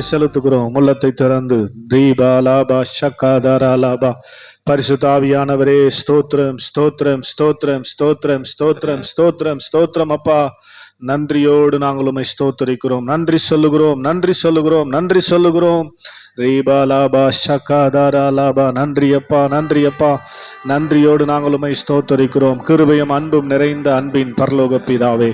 செலுத்துகிறோம். உள்ளத்தை திறந்து தீபா லாபா ஷக்காதாரா லாபா. பரிசுத்தாவியானவரே ஸ்தோத்திரம் ஸ்தோத்திரம் ஸ்தோத்திரம் ஸ்தோத்திரம் ஸ்தோத்திரம் ஸ்தோத்திரம் ஸ்தோத்திரம். அப்பா, நன்றியோடு நாங்கள் உம்மை ஸ்தோத்திரிக்கிறோம். நன்றி சொல்லுகிறோம், நன்றி சொல்லுகிறோம், நன்றி சொல்லுகிறோம். ரீபா லாபா ஷக்காதாரா லாபா. நன்றி அப்பா, நன்றி அப்பா. நன்றியோடு நாங்கள் உம்மை ஸ்தோத்திரிக்கிறோம். கிருபையும் அன்பும் நிறைந்த அன்பின் பரலோக பிதாவே,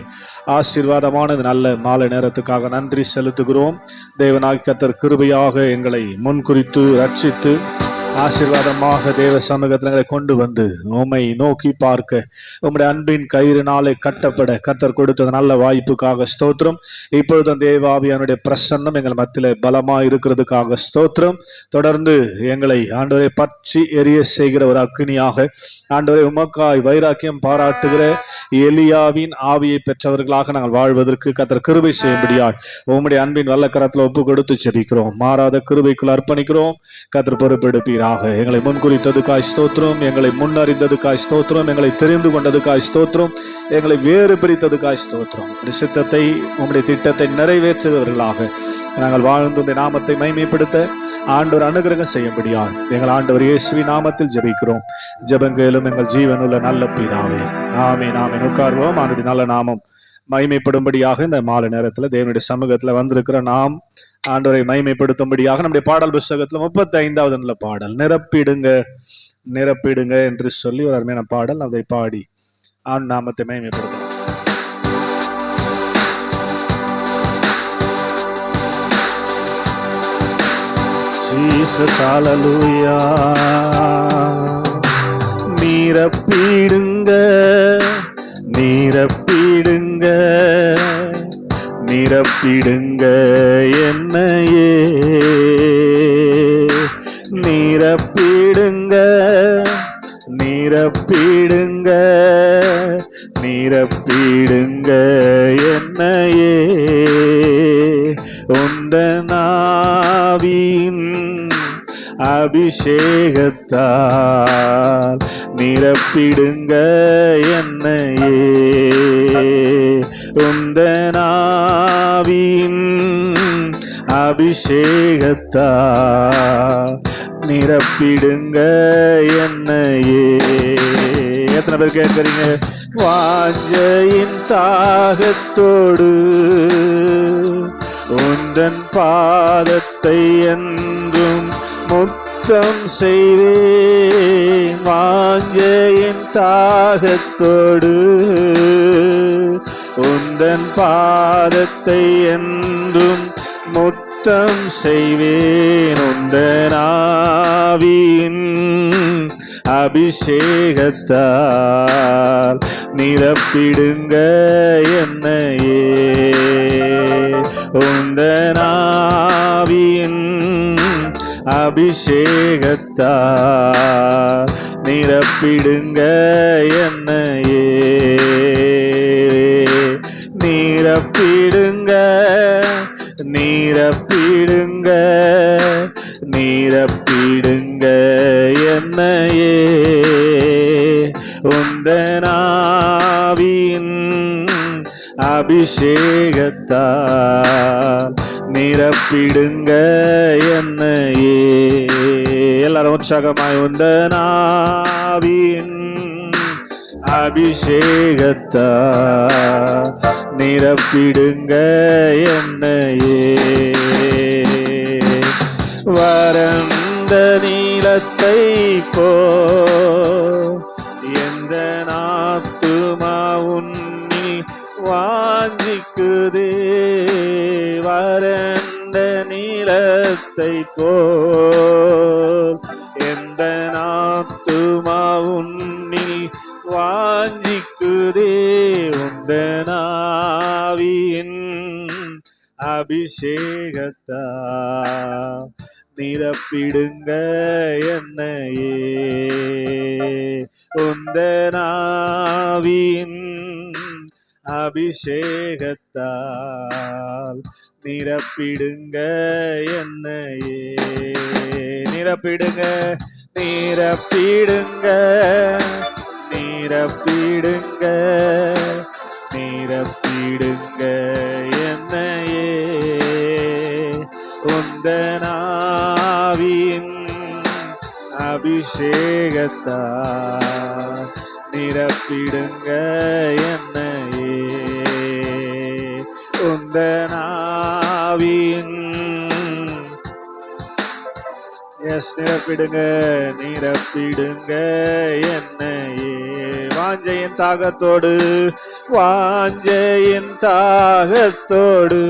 ஆசீர்வாதமானது நல்ல மாலை நேரத்துக்காக நன்றி செலுத்துகிறோம். தேவனாகிய கர்த்தர் கிருபையாக எங்களை முன்குறித்து ரட்சித்து ஆசீர்வாதமாக தேவ சமூகத்தில் எங்களை கொண்டு வந்து உம்மை நோக்கி பார்க்க உம்முடைய அன்பின் கயிறினாலே கட்டப்பட கர்த்தர் கொடுத்த நல்ல வாய்ப்புக்காக ஸ்தோத்திரம். இப்பொழுது தேவாவியானுடைய பிரசன்னம் எங்கள் மத்தியிலே பலமாய் இருக்கிறதுக்காக ஸ்தோத்திரம். தொடர்ந்து எங்களை ஆண்டவரை பற்றி எரிய செய்கிற ஒரு அக்கினியாக, ஆண்டவரை உமக்காய் வைராக்கியம் பாராட்டுகிற எலியாவின் ஆவியை பெற்றவர்களாக நாங்கள் வாழ்வதற்கு கர்த்தர் கிருபை செய்யும்படியாய் உம்முடைய அன்பின் வல்ல கரத்தில் ஒப்பு கொடுத்து ஜெபிக்கிறோம். மாறாத கிருபைக்குள் அர்ப்பணிக்கிறோம். கர்த்தர் பொறுப்பெடுப்பீராக. எங்களை முன்குறித்ததுக்காய் ஸ்தோத்திரம், எங்களை முன்னறிந்ததுக்காய் ஸ்தோத்திரம், எங்களை தெரிந்து கொண்டதுக்காய் ஸ்தோத்திரம், எங்களை வேறு பிரித்ததுக்காய் ஸ்தோத்திரம். உம்முடைய சித்தத்தை உம்முடைய திட்டத்தை நிறைவேற்றுகிறவர்களாக நாங்கள் வாழ்ந்து உம்முடைய நாமத்தை மகிமைப்படுத்த ஆண்டவர் அனுகிரகம் செய்யும்படியாய் எங்கள் ஆண்டவர் இயேசுவின் நாமத்தில் ஜெபிக்கிறோம். ஜெபங்களும் எங்கள் ஜீவனுள்ள நல்ல பிதாவே, ஆமென் ஆமென். உட்கார்வோம். அவருடைய நல்ல நாமம் மகிமைப்படும்படியாக இந்த மாலை நேரத்தில் தேவனுடைய சமூகத்தில் வந்திருக்கிற நாம் ஆண்டவரை மகிமைப்படுத்தும்படியாக நம்முடைய பாடல் புஸ்தகத்தில் 35வது நல்ல பாடல் நிரப்பிடுங்க நிரப்பிடுங்க என்று சொல்லி ஒரு அருமையான பாடல், அதை பாடி ஆண் நாமத்தை மகிமைப்படுத்தலாம். Jesus, hallelujah. நிரப்பிடுங்க நிரப்பிடுங்க நிரப்பிடுங்க என்னையே, நிரப்பிடுங்க நிரப்பிடுங்க நிரப்பிடுங்க என்னையே. உந்தன் ஆவியின் அபிஷேகத்தால் நிரப்பிடுங்க என்னையே. உந்தன் ஆவியின் அபிஷேகத்தால் நிரப்பிடுங்க என்னையே. எத்தனை பேர் கேட்கறீங்க? வாஞ்சையின் தாகத்தோடு உந்தன் பாதத்தை என்றும் முத்தம் செய்வேன். வாஞ்சையின் தாகத்தோடு உந்தன் பாதத்தை என்றும் முத்தம் செய்வேன். உந்தன் ஆவியின் அபிஷேகத்தால் நிரப்பிடுங்க என்னையே. உந்தன் ஆவியின் அபிஷேகத்தால் நிரப்பிடுங்க என்னையே. நிரப்பிடுங்க நிரப்பிடுங்க நிரப்பிடுங்க என்னையே. உந்தன் ஆவியின் அபிஷேகத்தால் நிரப்பிடுங்க என்னையே. எல்லாரும் உற்சாகமாய் உந்தன் ஆவியின் அபிஷேகத்தால் நிரப்பிடுங்க என்னையே. வறண்ட நீலத்தை போ எந்த ஆத்துமா உன்னி வாஞ்சிக்குதே. வறண்ட நீலத்தை போ எந்த ஆத்துமா உன்னி வாஞ்சிக்குதே. உந்தன் ஆவியின் அபிஷேகத்தால் நிரப்பிடுங்க என்னையே. உந்தன் ஆவியின் அபிஷேகத்தால் நிரப்பிடுங்க என்னையே. நிரப்பிடுங்க நிரப்பிடுங்க நிரப்பிடுங்க நிரப்பிடுங்க என்னையே. உந்தனாவின் அபிஷேகத்தால் நிரப்பிடுங்க என்னையே. உந்தனாவின் நிரப்பிடுங்க நிரப்பிடுங்க என்னையே. வாஞ்சையின் தாகத்தோடு வாஞ்சையின் தாகத்தோடு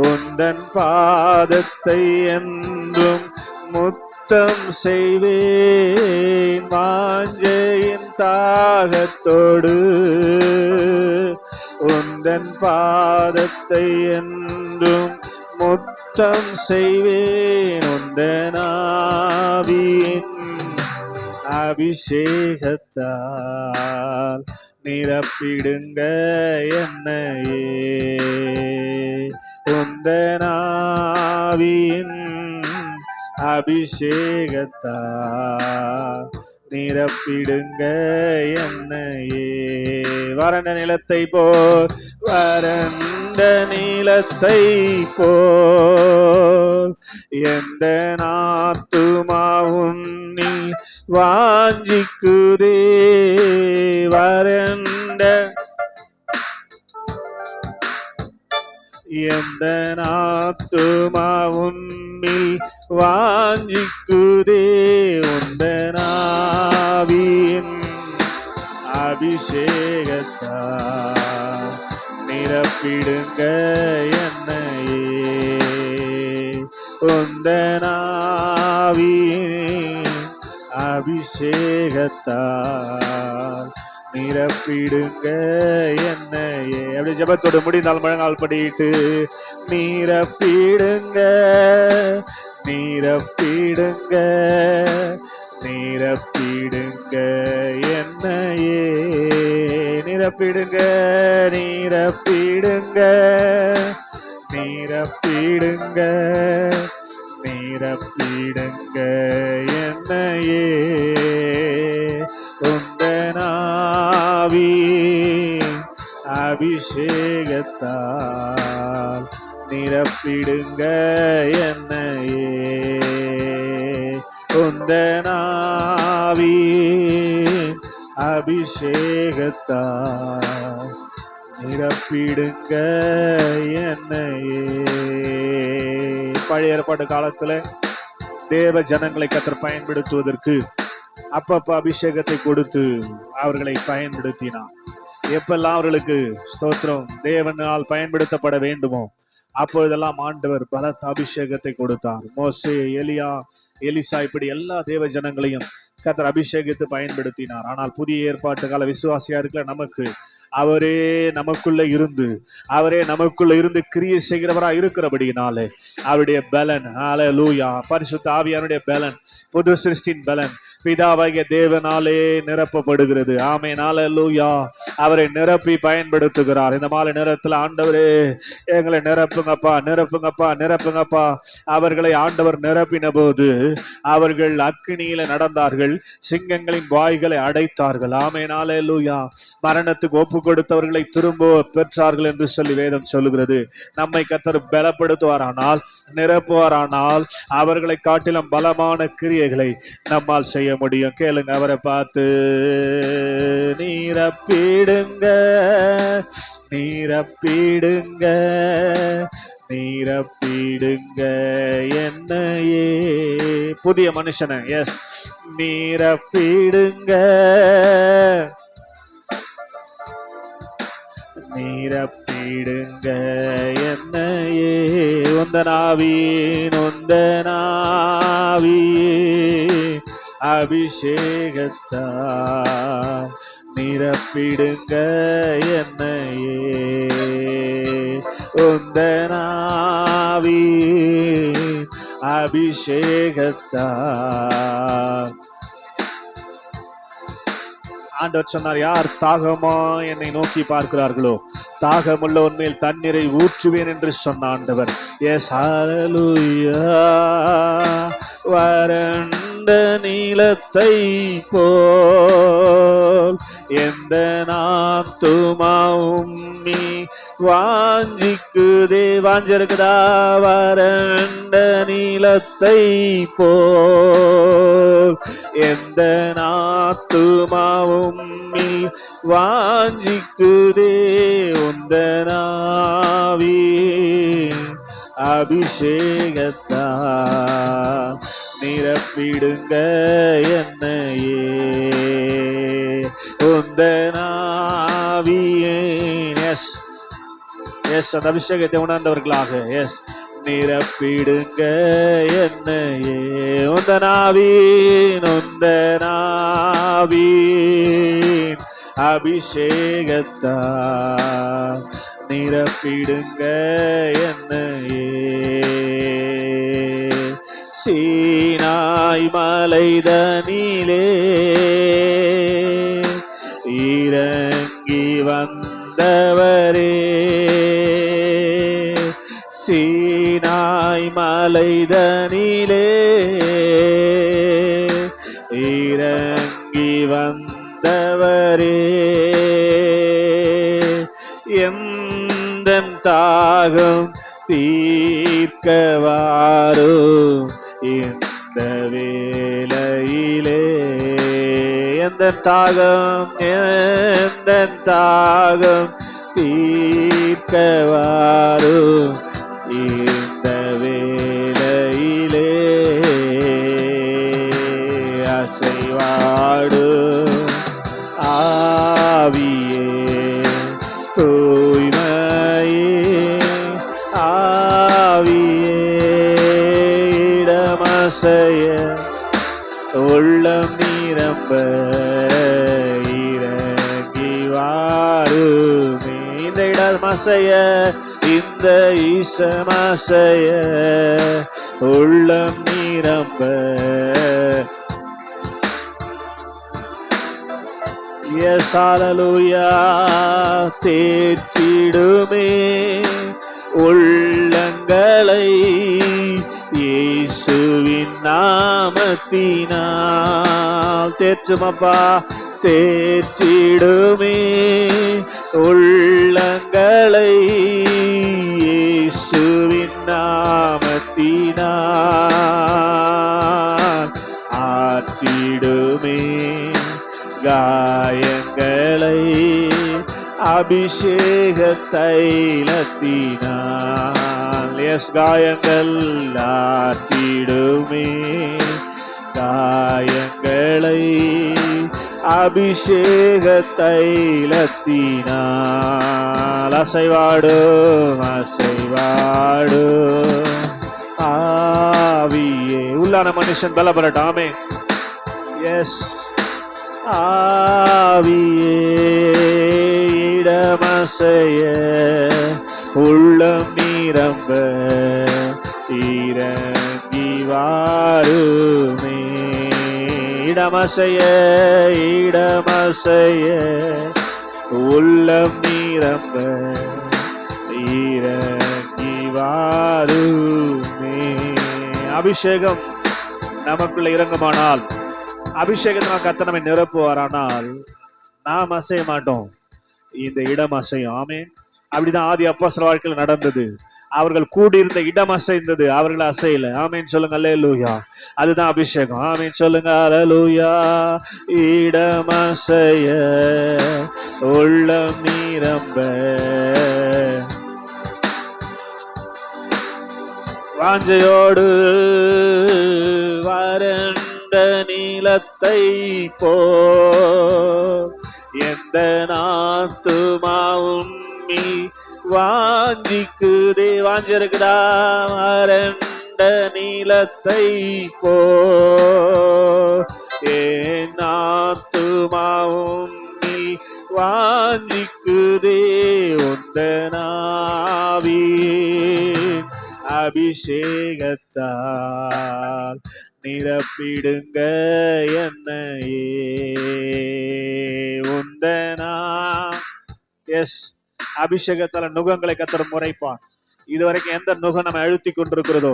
உந்தன் பாதத்தை என்றும் முத்தம் செய்வேன். வாஞ்சையின் தாகத்தோடு உந்தன் பாதத்தை என்றும் முத்தம் செய்வேன். உந்தனாவியின் அபிஷேகத்தால் நிரப்பிடுங்க என்னையே. உந்தனாவியின் அபிஷேகத்தால் நிரப்பிடுங்க என்னையே. வறண்ட நிலத்தை போல் வறண்ட நிலத்தை போல் எந்த ஆத்துமாவும் நீ வாஞ்சிக்குதே. வறண்ட எந்த ஆத்துமாவும் நீ வாஞ்சிக்குதே. உந்தனாவின் அபிஷேகத்தால் நிரப்பிடுங்க என்னையே. உந்தனாவின் அபிஷேகத்தால் நிரப்பிடுங்க என்னையே. அப்படி ஜெபத்தோடு முடிந்தால் முழங்கால் படிட்டு நிரப்பிடுங்க நிரப்பிடுங்க நிரப்பிடுங்க என்னையே. நிரப்பிடுங்க நிரப்பிடுங்க நிரப்பிடுங்க நிரப்பிடுங்க என்னையே. உந்தனாவின் அபிஷேகத்தால் நிரப்பிடுங்க என்னையே. உந்தனாவின் அபிஷேகத்தால் நிரப்பிடுங்க என்னையே. பழைய ஏற்பாட்டு காலத்துல தேவ ஜனங்களை கர்த்தர் பயன்படுத்துவதற்கு அப்பப்ப அபிஷேகத்தை கொடுத்து அவர்களை பயன்படுத்தினார். எப்பெல்லாம் அவர்களுக்கு ஸ்தோத்திரம் தேவனால் பயன்படுத்தப்பட வேண்டுமோ அப்பொழுதெல்லாம் ஆண்டவர் பலத்த அபிஷேகத்தை கொடுத்தார். மோசே, எலியா, எலிசா இப்படி எல்லா தேவ ஜனங்களையும் கர்த்தர் அபிஷேகத்தை பயன்படுத்தினார். ஆனால் புதிய ஏற்பாட்டு கால விசுவாசியா இருக்கிற நமக்கு அவரே நமக்குள்ள இருந்து கிரியை செய்கிறவரா இருக்கிறபடினாலே அவருடைய பலன், ஹல்லேலூயா, பரிசுத்த ஆவியானுடைய பலன், புது சிருஷ்டியின் பலன் பிதாவாகிய தேவனாலே நிரப்பப்படுகிறது. ஆமென், ஹல்லேலூயா. அவரை நிரப்பி பயன்படுத்துகிறார். இந்த மாலை நேரத்தில் ஆண்டவரே எங்களை நிரப்புங்கப்பா நிரப்புங்கப்பா நிரப்புங்கப்பா. அவர்களை ஆண்டவர் நிரப்பின போது அவர்கள் அக்கினியில நடந்தார்கள், சிங்கங்களின் வாய்களை அடைத்தார்கள். ஆமென், ஹல்லேலூயா. மரணத்துக்கு ஒப்பு கொடுத்தவர்களை திரும்ப பெற்றார்கள் என்று சொல்லி வேதம் சொல்லுகிறது. நம்மை கர்த்தர் பலப்படுத்துவாரானால், நிரப்புவாரானால் அவர்களை காட்டிலும் பலமான கிரியைகளை நம்மால் செய்ய முடியும். கேளுங்க அவரை பார்த்து. நிரப்பிடுங்க நிரப்பிடுங்க நிரப்பிடுங்க என்னையே. புதிய மனுஷனை எஸ் நிரப்பிடுங்க நிரப்பிடுங்க என்னையே. உந்தனாவின் அபிஷேகத்தால் நிரப்பிடுங்க என்னையே. உந்தனாவின் அபிஷேகத்தால். ஆண்டவர் சொன்னார், யார் தாகமா என்னை நோக்கி பார்க்கிறார்களோ தாகமுள்ள உண்மையில் தண்ணீரை ஊற்றுவேன் என்று சொன்ன ஆண்டவர். எஸ், ஹல்லேலூயா. வறண்ட நீலத்தை போல் எந்த ஆத்துமாவும் நீ வாஞ்சிக்குதே. வாஞ்சிருக்குதா? வறண்ட நீலத்தை போல் எந்த ஆத்துமாவும் வாஞ்சிக்குதே. உந்த நாவி அபிஷேகத்தா நிரப்பிடுங்க என்னையே. உந்த நாவியே. எஸ் எஸ், அந்த அபிஷேகத்தை உணர்ந்தவர்களாக எஸ் நிரப்பிடுங்க என்னையே. உந்த நாவின் அபிஷேகத்தா நிரப்பிடுங்க என்னையே. சீனாய் மலைதனிலே இறங்கி வந்தவரே. சீனாய் மலைதனிலே இறங்கி வந்தவரே. எந்தன் தாகம் தீர்க்கவாரோ இந்த வேளையிலே. எந்தன் தாகம் தீர்க்கவாரோ இந்த வேளையிலே. அசைவாடு ஆவியே தூய்மையே ஆவியே இடமசைய உள்ளம் நிரம்ப இறங்கி வாருமே. இந்த இடமசைய இந்த ஈசமசைய உள்ளம் நிரம்ப. எஸ் ஹல்லேலூயா. தேற்றிடுமே உள்ளங்களை இயேசுவின் நாமத்தினால். தேற்றுமப்பா. தேற்றிடுமே உள்ளங்களை இயேசுவின் நாமத்தினால். ஆற்றிடுமே காயங்களை அபிஷேக தைலத்தினால். எஸ், காயங்கள் ஆற்றிடுமே காயங்களை அபிஷேக தைலத்தினால். அசைவாடும் ஆவியே. உள்ளான மனுஷன் பலப்படட்டாமே. எஸ், ஆவியே இடமசைய உள்ளம் நிரம்ப இறங்கி வாருமே. இடமசைய உள்ளம் நிரம்ப இறங்கி வாருமே. அபிஷேகம் நமக்குள்ள இறங்குமானால், அபிஷேகத்தினால் கர்த்தர் நம்மை நிரப்புவாரானால் நாம் அசைய மாட்டோம், இந்த இடம் அசையும். ஆமென். அப்படிதான் ஆதி அப்போஸ்தலர் வாழ்க்கையில் நடந்தது. அவர்கள் கூடியிருந்த இடம் அசைந்தது, அவர்கள் அசையல. ஆமென் சொல்லுங்க. அல்லேலூயா. அதுதான் அபிஷேகம். ஆமென் சொல்லுங்க. அல்லேலூயா. இடம் அசைய உள்ளம் நிரம்ப வாஞ்சையோடு வறண்ட நீலத்தை போ எந்த ஆத்துமாவும் நீ வாஞ்சிக்குதே. வாஞ்சிருக்குதா? வறண்ட நீலத்தை போ என் ஆத்துமாவும் நீ வாஞ்சிக்குதே. உந்த நாவின் அபிஷேகத்தால் நிரப்பிடுங்க என்னையே. உந்தனா. எஸ், அபிஷேகத்தால நுகங்களை கர்த்தர் முறைப்பான். இதுவரைக்கும் எந்த நுகம் நம்ம அழுத்தி கொண்டிருக்கிறதோ,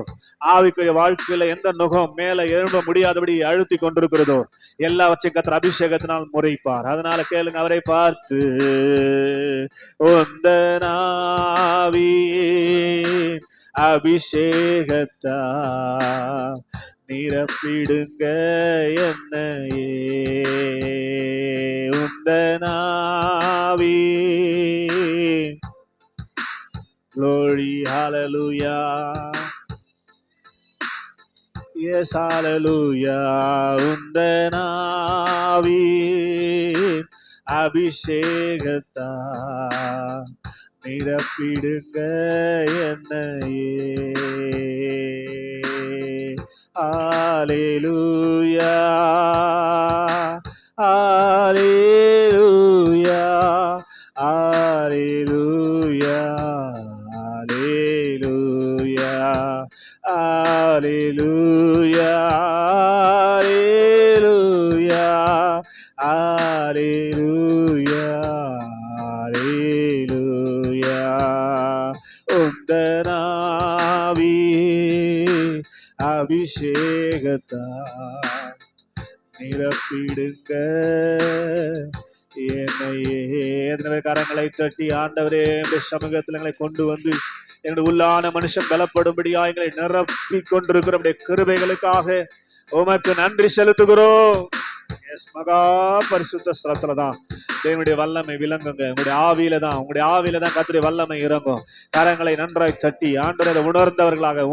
ஆவிக்குரிய வாழ்க்கையில எந்த நுகம் மேல எழும்ப முடியாதபடி அழுத்தி கொண்டிருக்கிறதோ, எல்லாவற்றையும் கர்த்தர் அபிஷேகத்தினால் முறைப்பார். அதனால கேளுங்க, அவரை பார்த்து உந்தன் ஆவியின் அபிஷேகத்தா நிரப்பிடுங்க என்னையே, உந்தன் ஆவியின் glory, hallelujah, yes, hallelujah, உந்தன் ஆவியின் அபிஷேகத்தா நிரப்பிடுங்க என்னையே, ஹalleluya, ஹalleluya, ஹalleluya, ஹalleluya, ஹalleluya, ஹalleluya, ஹalleluya, ஹalleluya, உந்தன் ஆவியின் அபிஷேகத்தா நிரப்பிடுங்க என்னையே. எத்தனை கரங்களை தட்டி ஆண்டவரே இந்த சமூகத்தில் எங்களை கொண்டு வந்து எங்களுடைய உள்ளான மனுஷன் பலப்படும்படியா எங்களை நிரப்பி கொண்டிருக்கிற கிருபைகளுக்காக உமக்கு நன்றி செலுத்துகிறோம். மகா பரிசுத்த ஸ்தலத்துல தான் தேவனுடைய வல்லமை விளங்குங்க. உங்களுடைய ஆவியில தான் கர்த்தருடைய வல்லமை இறங்கும். கரங்களை நன்றாய் தட்டி ஆண்டவரை உணர்ந்தவர்களாக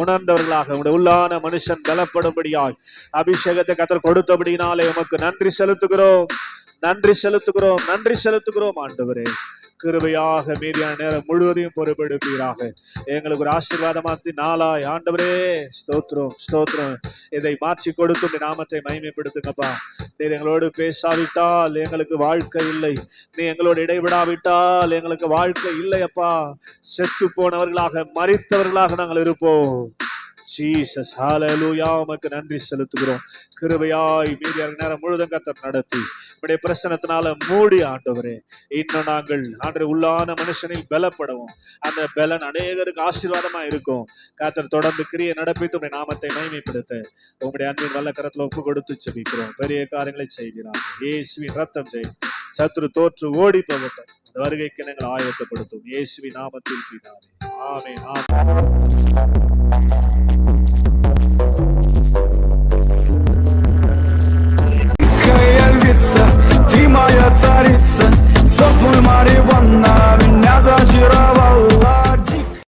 உங்களுடைய உள்ளான மனுஷன் பலப்படும்படியாய் அபிஷேகத்தை கர்த்தர் கொடுத்தபடினாலே உமக்கு நன்றி செலுத்துகிறோம் ஆண்டவரே. கிருபையாக மீதியான நேரம் முழுவதையும் பொறுப்பெடுப்பீராக. எங்களுக்கு ஒரு ஆசீர்வாதமாத்தி நாளாய் ஆண்டவரே ஸ்தோத்திரம் இதை மாற்றி கொடுத்து நாமத்தை மகிமைப்படுத்துங்கப்பா. நீர் எங்களோடு பேசாவிட்டால் எங்களுக்கு வாழ்க்கை இல்லை, நீ எங்களோடு இடைவிடாவிட்டால் எங்களுக்கு வாழ்க்கை இல்லை அப்பா. செத்து போனவர்களாக மரித்தவர்களாக நாங்கள் இருப்போம். ஜீசஸ், ஹalleluya, உமக்கு நன்றி செலுத்துகிறோம். கிருபையாய் மீதியான நேரம் முழுதும் கர்த்தர் நடத்தி உம்முடைய பிரசன்னத்தினால மூடி ஆண்டவரே, இன்னும் நாங்கள் ஆண்டவரே உள்ளான மனுஷனில் பலப்படவும் அந்த பலன் அநேகருக்கு ஆசீர்வாதமா இருக்கும். கர்த்தர் தொடர்ந்து கிரியை நடப்பித்து உம்முடைய நாமத்தை மகிமைப்படுத்த உம்முடைய அன்பின் வல்ல கரத்துல ஒப்பு கொடுத்து ஜெபிக்கிறோம். பெரிய காரியங்களை செய்கிறார். இயேசுவின் ரத்தம் செய் சத்துரு தோற்று ஓடி போகட்டும். அந்த வருகைக்கு நாங்கள் ஆயத்தப்படுத்தும். இயேசுவின் நாமத்தில் பிதாவே, ஆமென், ஆமென். Ты моя царица, сок мой Мариванна меня зачаровал.